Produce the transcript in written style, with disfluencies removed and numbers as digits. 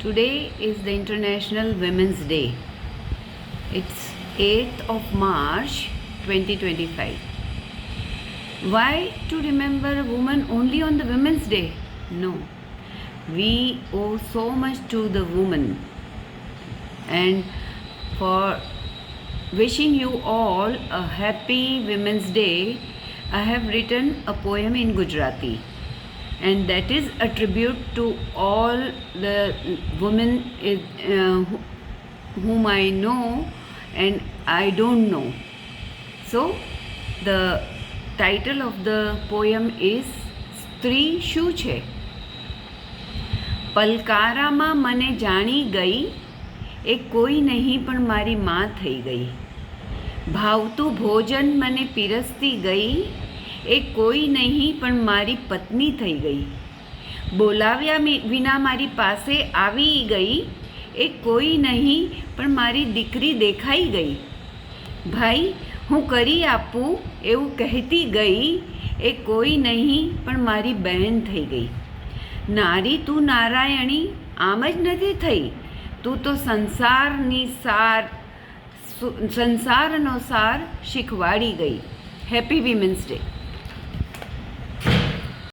Today is the International Women's Day. It's 8th of March 2025. Why to remember a woman only on the Women's Day? No. We owe so much to the woman. And for wishing you all a happy Women's Day, I have written a poem in Gujarati. And that is a tribute to all the women whom I know and I don't know. So the title of the poem is સ્ત્રી શું છે? પલકારામાં મને જાણી ગઈ, એ કોઈ નહીં પણ મારી માँ થઈ ગઈ. ભાવતું ભોજન મને પીરસતી ગઈ, એ કોઈ નહીં પણ મારી પત્ની થઈ ગઈ. બોલાવ્યા વિના મારી પાસે આવી ગઈ, એ કોઈ નહીં પણ મારી દીકરી દેખાઈ ગઈ. ભાઈ હું કરી આપું એવું કહેતી ગઈ, એ કોઈ નહીં પણ મારી બહેન થઈ ગઈ. નારી તું નારાયણી આમ જ નથી થઈ, તું તો સંસારનો સાર શીખવાડી ગઈ. Happy women's day.